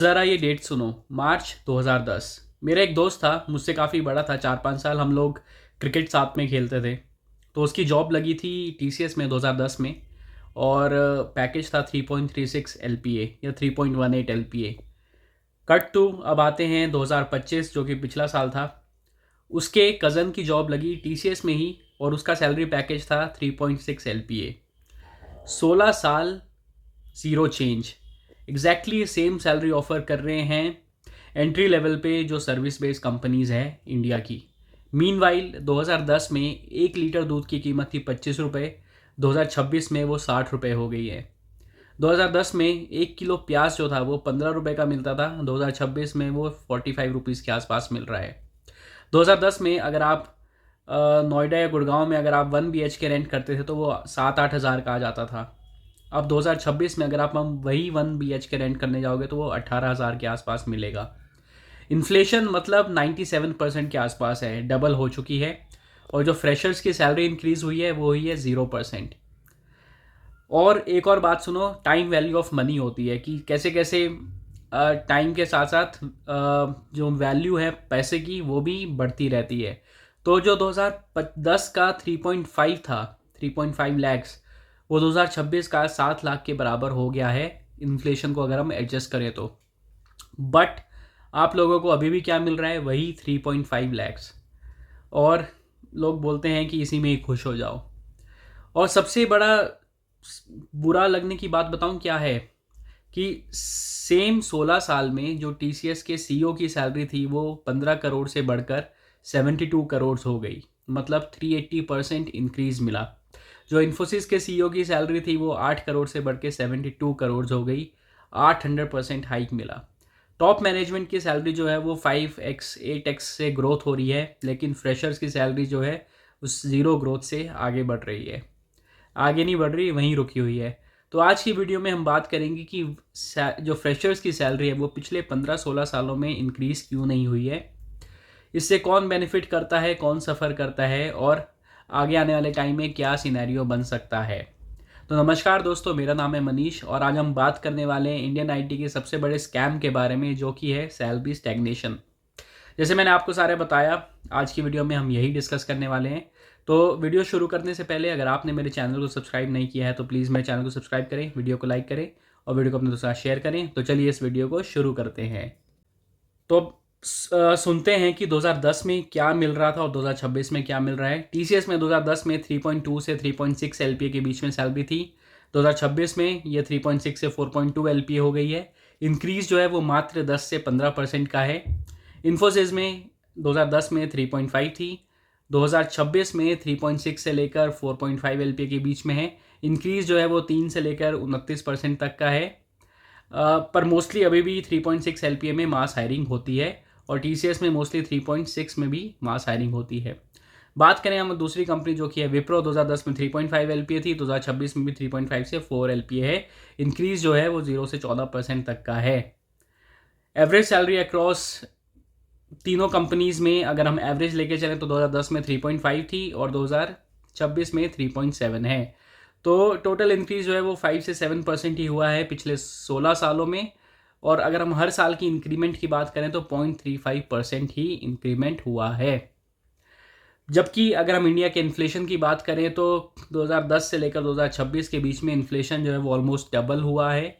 ज़रा ये डेट सुनो। मार्च 2010। मेरा एक दोस्त था, मुझसे काफ़ी बड़ा था, 4-5 साल हम लोग क्रिकेट साथ में खेलते थे। तो उसकी जॉब लगी थी टीसीएस में 2010 में। और पैकेज था 3.36 एलपीए या 3.18 एलपीए। कट टू अब आते हैं 2025, जो कि पिछला साल था। उसके कज़न की जॉब लगी टीसीएस में ही और उसका सैलरी पैकेज था 3.6 एलपीए। 16 साल, zero change. Exactly same salary offer कर रहे हैं एंट्री लेवल पे जो सर्विस बेस्ड कंपनीज़ हैं इंडिया की। मीनवाइल 2010 में 1 लीटर दूध की कीमत थी 25 रुपये। 2026 में वो 60 रुपये हो गई है। 2010 में 1 किलो प्याज जो था वो 15 रुपये का मिलता था। 2026 में वो 45 रुपीज़ के आसपास मिल रहा है। 2010 में अगर आप नोएडा या गुड़गांव में अगर आप 1 BHK रेंट करते थे तो वो 7-8 हज़ार का आ जाता था। अब 2026 में अगर आप हम वही 1 BHK रेंट करने जाओगे तो वो 18 हज़ार के आसपास मिलेगा। इन्फ्लेशन मतलब 97% के आसपास है, डबल हो चुकी है। और जो फ्रेशर्स की सैलरी इंक्रीज़ हुई है वो हुई है 0%। और एक और बात सुनो, टाइम वैल्यू ऑफ मनी होती है कि कैसे कैसे टाइम के साथ साथ जो वैल्यू है पैसे की वो भी बढ़ती रहती है। तो जो 2010 का 3.5 था, 3.5 लैक्स, वो 2026 का 7 लाख के बराबर हो गया है इन्फ्लेशन को अगर हम एडजस्ट करें तो। बट आप लोगों को अभी भी क्या मिल रहा है, वही 3.5 लैक्स। और लोग बोलते हैं कि इसी में ही खुश हो जाओ। और सबसे बड़ा बुरा लगने की बात बताऊं क्या है कि सेम 16 साल में जो टीसीएस के सीईओ की सैलरी थी वो 15 करोड़ से बढ़कर 72 करोड़ हो गई। मतलब 380% इंक्रीज मिला। जो इन्फोसिस के सीईओ की सैलरी थी वो 8 करोड़ से बढ़ के 72 करोड़ हो गई। 800% हाइक मिला। टॉप मैनेजमेंट की सैलरी जो है वो 5x 8x से ग्रोथ हो रही है, लेकिन फ्रेशर्स की सैलरी जो है उस ज़ीरो ग्रोथ से आगे बढ़ रही है। आगे नहीं बढ़ रही, वहीं रुकी हुई है। तो आज की वीडियो में हम बात करेंगे कि जो फ्रेशर्स की सैलरी है वो पिछले 15-16 सालों में इंक्रीज़ क्यों नहीं हुई है, इससे कौन बेनिफिट करता है, कौन सफ़र करता है, और आगे आने वाले टाइम में क्या सिनेरियो बन सकता है। तो नमस्कार दोस्तों, मेरा नाम है मनीष और आज हम बात करने वाले हैं इंडियन आईटी के सबसे बड़े स्कैम के बारे में, जो कि है सैलरी स्टैग्नेशन। जैसे मैंने आपको सारे बताया, आज की वीडियो में हम यही डिस्कस करने वाले हैं। तो वीडियो शुरू करने से पहले अगर आपने मेरे चैनल को सब्सक्राइब नहीं किया है तो प्लीज़ मेरे चैनल को सब्सक्राइब करें, वीडियो को लाइक करें और वीडियो को अपने दोस्तों के साथ शेयर करें। तो चलिए इस वीडियो को शुरू करते हैं। तो अब सुनते हैं कि 2010 में क्या मिल रहा था और 2026 में क्या मिल रहा है। टीसीएस में 2010 में 3.2 से 3.6 एलपीए के बीच में सैलरी थी। 2026 में ये 3.6 से 4.2 एलपीए हो गई है। इंक्रीज जो है वो मात्र 10 से 15% का है। इन्फोसिस में 2010 में 3.5 थी, 2026 में 3.6 से लेकर 4.5 एलपीए के बीच में है। इंक्रीज जो है वो 3 से लेकर 29% तक का है। पर मोस्टली अभी भी 3.6 एलपीए में मास हायरिंग होती है और टीसीएस में मोस्टली 3.6 में भी मास हायरिंग होती है। बात करें हम दूसरी कंपनी जो कि है विप्रो, 2010 में 3.5 एलपीए थी, 2026 में भी 3.5 से 4 एलपीए है। इंक्रीज जो है वो 0 से 14% तक का है। एवरेज सैलरी अक्रॉस तीनों कंपनीज़ में अगर हम एवरेज लेके चलें तो 2010 में 3.5 थी और 2026 में 3.7 है। तो टोटल इंक्रीज जो है वो 5 से 7% ही हुआ है पिछले 16 सालों में। और अगर हम हर साल की इंक्रीमेंट की बात करें तो 0.35% ही इंक्रीमेंट हुआ है। जबकि अगर हम इंडिया के इन्फ्लेशन की बात करें तो 2010 से लेकर 2026 के बीच में इन्फ्लेशन जो है वो ऑलमोस्ट डबल हुआ है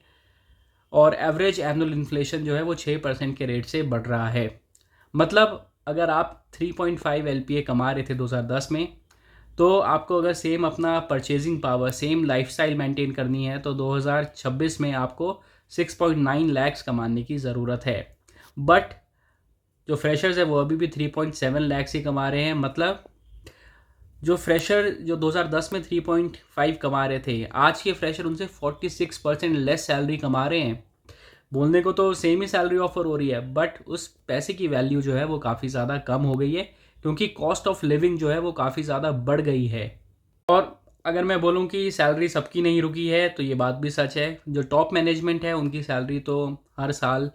और एवरेज एनुअल इन्फ्लेशन जो है वो 6% के रेट से बढ़ रहा है। मतलब अगर आप 3.5 एलपीए कमा रहे थे 2010 में, तो आपको अगर सेम अपना purchasing power, same lifestyle maintain करनी है तो 2026 में आपको 6.9 लैक्स कमाने की ज़रूरत है। बट जो फ्रेशर्स है वो अभी भी 3.7 लैक्स ही कमा रहे हैं। मतलब जो फ्रेशर जो 2010 में 3.5 कमा रहे थे, आज के फ्रेशर उनसे 46% लेस सैलरी कमा रहे हैं। बोलने को तो सेम ही सैलरी ऑफर हो रही है, बट उस पैसे की वैल्यू जो है वो काफ़ी ज़्यादा कम हो गई है, क्योंकि कॉस्ट ऑफ लिविंग जो है वो काफ़ी ज़्यादा बढ़ गई है। और अगर मैं बोलूँ कि सैलरी सबकी नहीं रुकी है तो ये बात भी सच है। जो टॉप मैनेजमेंट है उनकी सैलरी तो हर साल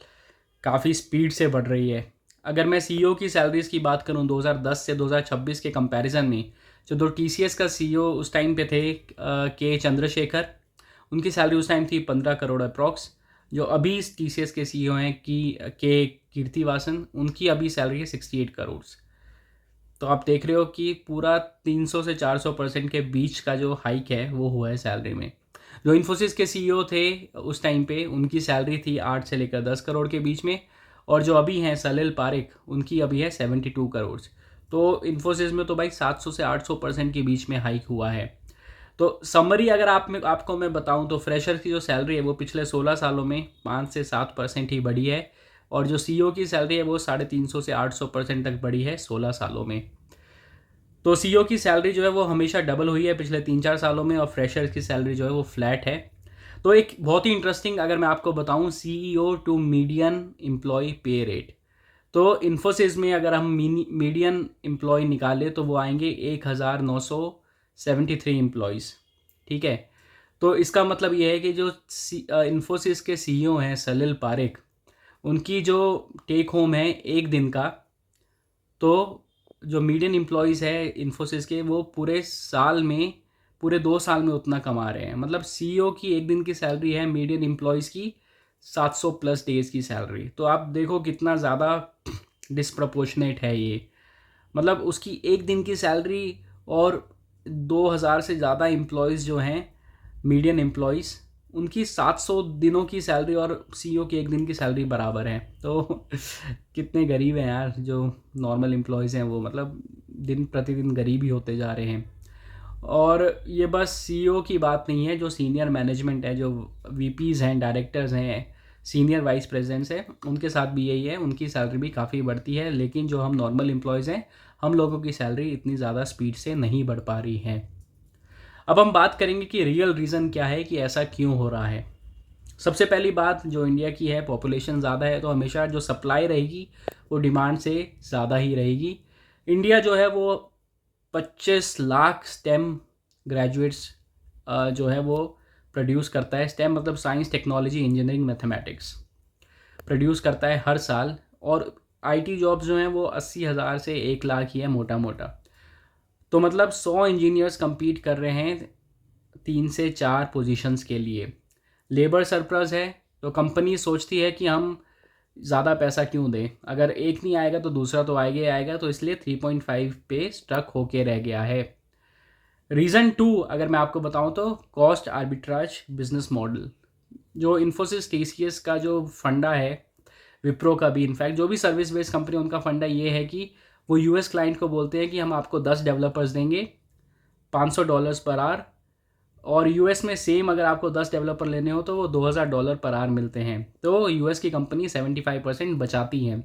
काफ़ी स्पीड से बढ़ रही है। अगर मैं सीईओ की सैलरीज़ की बात करूँ 2010 से 2026 के कंपैरिजन में, जो दो टीसीएस का सीईओ उस टाइम पे थे के चंद्रशेखर, उनकी सैलरी उस टाइम थी 15 करोड़ अप्रॉक्स। जो अभी TCS के CEO हैं के कीर्तिवासन, उनकी अभी सैलरी है 68 करोड़। तो आप देख रहे हो कि पूरा 300 से 400% के बीच का जो हाइक है वो हुआ है सैलरी में। जो इन्फोसिस के CEO थे उस टाइम पे, उनकी सैलरी थी 8 से लेकर 10 करोड़ के बीच में, और जो अभी हैं सलिल पारेख, उनकी अभी है 72 करोड़। तो इन्फोसिस में तो भाई 700 से 800% के बीच में हाइक हुआ है। तो समरी अगर आपको मैं बताऊं तो फ्रेशर की जो सैलरी है वो पिछले 16 सालों में 5 से 7% ही बढ़ी है, और जो CEO की सैलरी है वो 350 से 800% तक बढ़ी है 16 सालों में। तो CEO की सैलरी जो है वो हमेशा डबल हुई है पिछले 3-4 सालों में, और फ्रेशर की सैलरी जो है वो फ्लैट है। तो एक बहुत ही इंटरेस्टिंग अगर मैं आपको बताऊं, CEO टू मीडियन एम्प्लॉय पे रेट, तो इन्फोसिस में अगर हम मीडियन एम्प्लॉय निकालें तो वो आएंगे 1973 एम्प्लॉयज़। ठीक है, तो इसका मतलब ये है कि जो इन्फोसिस के CEO हैं सलिल पारेख, उनकी जो टेक होम है एक दिन का, तो जो मीडियन एम्प्लॉयज़ है इन्फोसिस के, वो पूरे 2 साल में उतना कमा रहे हैं। मतलब CEO की एक दिन की सैलरी है मीडियन एम्प्लॉयज़ की 700 प्लस डेज़ की सैलरी। तो आप देखो कितना ज़्यादा डिस्प्रपोर्शनेट है ये। मतलब उसकी एक दिन की सैलरी और 2000 से ज़्यादा एम्प्लॉयज़ जो हैं मीडियन एम्प्लॉयज़, उनकी 700 दिनों की सैलरी और CEO की एक दिन की सैलरी बराबर है। तो कितने गरीब हैं यार जो नॉर्मल एम्प्लॉयज़ हैं वो, मतलब दिन प्रतिदिन गरीब ही होते जा रहे हैं। और ये बस CEO की बात नहीं है, जो सीनियर मैनेजमेंट है, जो VPs हैं, डायरेक्टर्स हैं, सीनियर वाइस प्रेसिडेंट्स हैं, उनके साथ भी यही है, उनकी सैलरी भी काफ़ी बढ़ती है। लेकिन जो हम नॉर्मल एम्प्लॉयज़ हैं, हम लोगों की सैलरी इतनी ज़्यादा स्पीड से नहीं बढ़ पा रही है। अब हम बात करेंगे कि रियल रीज़न क्या है कि ऐसा क्यों हो रहा है। सबसे पहली बात, जो इंडिया की है, पॉपुलेशन ज़्यादा है, तो हमेशा जो सप्लाई रहेगी वो डिमांड से ज़्यादा ही रहेगी। इंडिया जो है वो 25 लाख स्टेम ग्रेजुएट्स जो है वो प्रोड्यूस करता है। स्टेम मतलब science, technology, engineering, mathematics produce करता है हर साल। और IT जॉब्स जो हैं वो 80,000 से 1 लाख ही है मोटा मोटा। तो मतलब 100 इंजीनियर्स compete कर रहे हैं 3 से 4 पोजीशंस के लिए। लेबर सरप्लस है, तो कंपनी सोचती है कि हम ज़्यादा पैसा क्यों दें, अगर एक नहीं आएगा तो दूसरा तो आएगा ही आएगा, तो इसलिए 3.5 पे स्टक होके रह गया है। रीज़न 2 अगर मैं आपको बताऊं तो कॉस्ट आर्बिट्राज बिजनेस मॉडल। जो इन्फोसिस TCS का जो फंडा है, विप्रो का भी, इनफैक्ट जो भी सर्विस बेस्ड कंपनी, उनका फंडा ये है कि वो US क्लाइंट को बोलते हैं कि हम आपको 10 डेवलपर्स देंगे $500 पर आवर, और US में सेम अगर आपको 10 डेवलपर लेने हो तो वो $2,000 पर आवर मिलते हैं। तो US की कंपनी 75% बचाती हैं,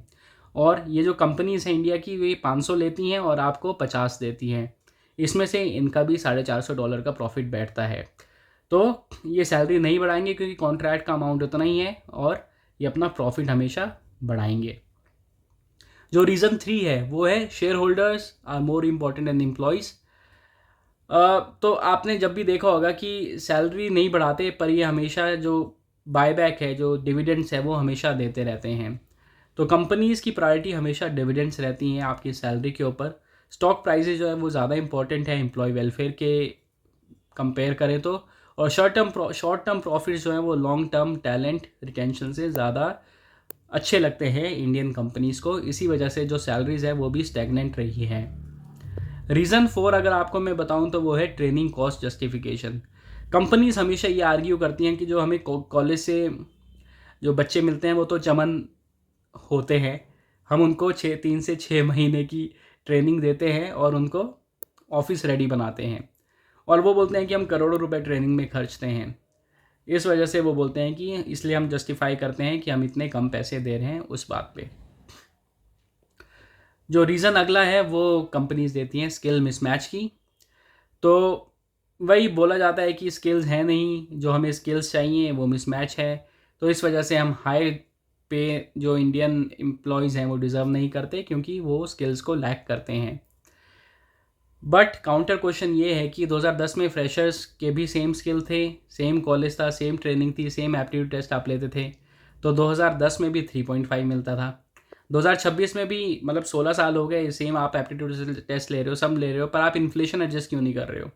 और ये जो कंपनीज हैं इंडिया की, वे 500 लेती हैं और आपको 50 देती हैं। इसमें से इनका भी $450 का प्रॉफिट बैठता है। तो ये सैलरी नहीं बढ़ाएंगे क्योंकि कॉन्ट्रैक्ट का अमाउंट उतना ही है, और ये अपना प्रॉफिट हमेशा बढ़ाएंगे। जो रीज़न 3 है वो है share holders are more important and employees. तो आपने जब भी देखा होगा कि सैलरी नहीं बढ़ाते, पर ये हमेशा जो बायबैक है, जो डिविडेंड्स है, वो हमेशा देते रहते हैं। तो कंपनीज़ की प्रायोरिटी हमेशा डिविडेंड्स रहती हैं आपकी सैलरी के ऊपर। स्टॉक प्राइसेस जो है वो ज़्यादा इंपॉर्टेंट है एम्प्लॉय वेलफेयर के कंपेयर करें तो। और शॉर्ट टर्म प्रॉफिट्स जो हैं वो लॉन्ग टर्म टैलेंट रिटेंशन से ज़्यादा अच्छे लगते हैं इंडियन कंपनीज़ को। इसी वजह से जो सैलरीज़ है वो भी स्टैग्नेंट रही है। रीज़न 4 अगर आपको मैं बताऊं तो वो है ट्रेनिंग कॉस्ट जस्टिफिकेशन। कंपनीज हमेशा ये आर्ग्यू करती हैं कि जो हमें कॉलेज से जो बच्चे मिलते हैं वो तो चमन होते हैं, हम उनको 3 से 6 महीने की ट्रेनिंग देते हैं और उनको ऑफिस रेडी बनाते हैं, और वो बोलते हैं कि हम करोड़ों रुपए ट्रेनिंग में खर्चते हैं। इस वजह से वो बोलते हैं कि इसलिए हम जस्टिफाई करते हैं कि हम इतने कम पैसे दे रहे हैं उस बात पे। जो रीज़न अगला है वो कंपनीज देती हैं स्किल मिसमैच की। तो वही बोला जाता है कि स्किल्स हैं नहीं, जो हमें स्किल्स चाहिए वो मिसमैच है। तो इस वजह से हम हाई पे जो इंडियन एम्प्लॉयज़ हैं वो डिज़र्व नहीं करते, क्योंकि वो स्किल्स को लैक करते हैं। बट काउंटर क्वेश्चन ये है कि 2010 में फ्रेशर्स के भी सेम स्किल थे, सेम कॉलेज था, सेम ट्रेनिंग थी, सेम एप्टीट्यूड टेस्ट आप लेते थे, तो 2010 में भी 3.5 मिलता था। 2026 में भी, मतलब 16 साल हो गए, सेम आप एप्टीट्यूड टेस्ट ले रहे हो, सब ले रहे हो, पर आप इन्फ्लेशन एडजस्ट क्यों नहीं कर रहे हो?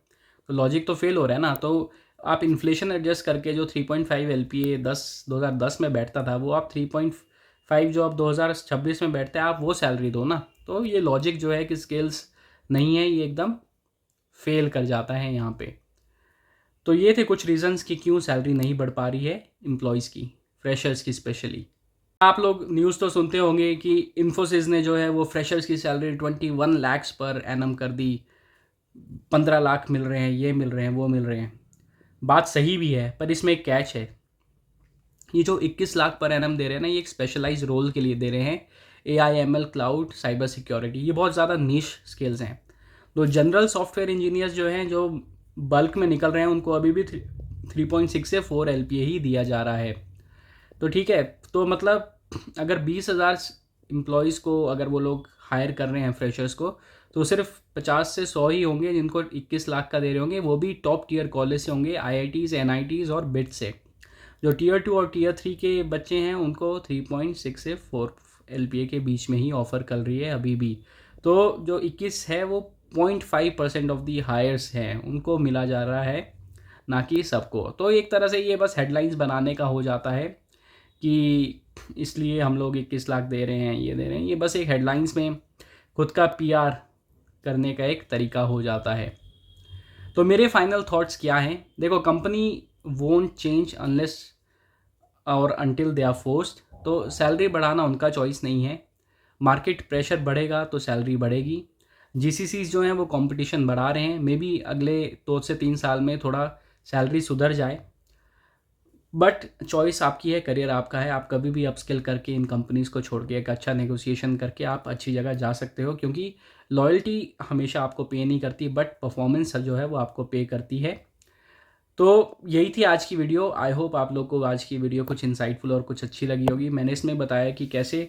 तो लॉजिक तो फेल हो रहा है ना। तो आप इन्फ्लेशन एडजस्ट करके जो 3.5 LPA 2010 में बैठता था, वो आप 3.5 जो अब 2026 में बैठते हैं, आप वो सैलरी दो ना। तो ये लॉजिक जो है कि स्किल्स नहीं है, ये एकदम फेल कर जाता है यहाँ पे। तो ये थे कुछ रीजंस कि क्यों सैलरी नहीं बढ़ पा रही है एम्प्लॉयज़ की, फ्रेशर्स की स्पेशली। आप लोग न्यूज़ तो सुनते होंगे कि इन्फोसिस ने जो है वो फ्रेशर्स की सैलरी 21 लाख पर एनम कर दी, 15 लाख मिल रहे हैं, ये मिल रहे हैं, वो मिल रहे हैं। बात सही भी है, पर इसमें एक कैच है। ये जो 21 लाख पर एनम दे रहे हैं ना, ये एक स्पेशलाइज रोल के लिए दे रहे हैं, AI ML cloud cyber security. ये बहुत ज़्यादा नीश स्किल्स हैं। तो जनरल सॉफ्टवेयर इंजीनियर्स जो हैं, जो बल्क में निकल रहे हैं, उनको अभी भी 3.6 से 4 LPA ही दिया जा रहा है। तो ठीक है, तो मतलब अगर 20,000 एम्प्लॉयज़ को अगर वो लोग हायर कर रहे हैं फ्रेशर्स को, तो सिर्फ 50 से 100 ही होंगे जिनको 21 लाख का दे रहे होंगे, वो भी टॉप टियर कॉलेज से होंगे, IITs NITs और बिट से। जो Tier 2 और Tier 3 के बच्चे हैं, उनको 3.6 से 4 LPA के बीच में ही ऑफ़र कर रही है अभी भी। तो जो 21 है वो 0.5% ऑफ दी हायर्स हैं, उनको मिला जा रहा है, ना कि सबको। तो एक तरह से ये बस हेडलाइंस बनाने का हो जाता है कि इसलिए हम लोग 21 लाख दे रहे हैं, ये दे रहे हैं। ये बस एक हेडलाइंस में खुद का PR करने का एक तरीका हो जाता है। तो मेरे फाइनल थॉट्स क्या हैं? देखो, कंपनी वोंट चेंज अनलेस और अनटिल दे आर फोर्स्ड। तो सैलरी बढ़ाना उनका चॉइस नहीं है। मार्केट प्रेशर बढ़ेगा तो सैलरी बढ़ेगी। GCCs जो हैं वो कंपटीशन बढ़ा रहे हैं। मे बी अगले 2 से 3 साल में थोड़ा सैलरी सुधर जाए, बट चॉइस आपकी है, करियर आपका है। आप कभी भी अपस्किल करके इन कंपनीज़ को छोड़ के एक अच्छा नेगोशिएशन करके आप अच्छी जगह जा सकते हो, क्योंकि लॉयल्टी हमेशा आपको पे नहीं करती, बट परफॉर्मेंस जो है वो आपको पे करती है। तो यही थी आज की वीडियो। आई होप आप लोग को आज की वीडियो कुछ इंसाइटफुल और कुछ अच्छी लगी होगी। मैंने इसमें बताया कि कैसे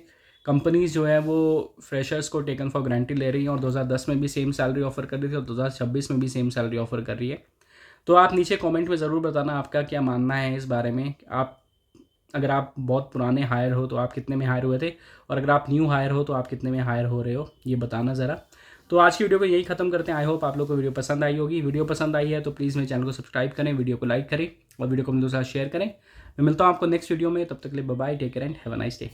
कंपनीज़ जो है वो फ्रेशर्स को टेकन फॉर ग्रांटेड ले रही हैं, और 2010 में भी सेम सैलरी ऑफर कर रही थी और 2026 में भी सेम सैलरी ऑफर कर रही है। तो आप नीचे कमेंट में ज़रूर बताना आपका क्या मानना है इस बारे में। अगर आप बहुत पुराने हायर हो तो आप कितने में हायर हुए थे, और अगर आप न्यू हायर हो तो आप कितने में हायर हो रहे हो, ये बताना ज़रा। तो आज की वीडियो को यही खत्म करते हैं। आई होप आप लोग को वीडियो पसंद आई होगी। वीडियो पसंद आई है तो प्लीज़ मेरे चैनल को सब्सक्राइब करें, वीडियो को लाइक करें और वीडियो को अपने दोस्तों के साथ शेयर करें। मैं मिलता हूँ आपको नेक्स्ट वीडियो में। तब तक के लिए bye bye, take care and have a nice day.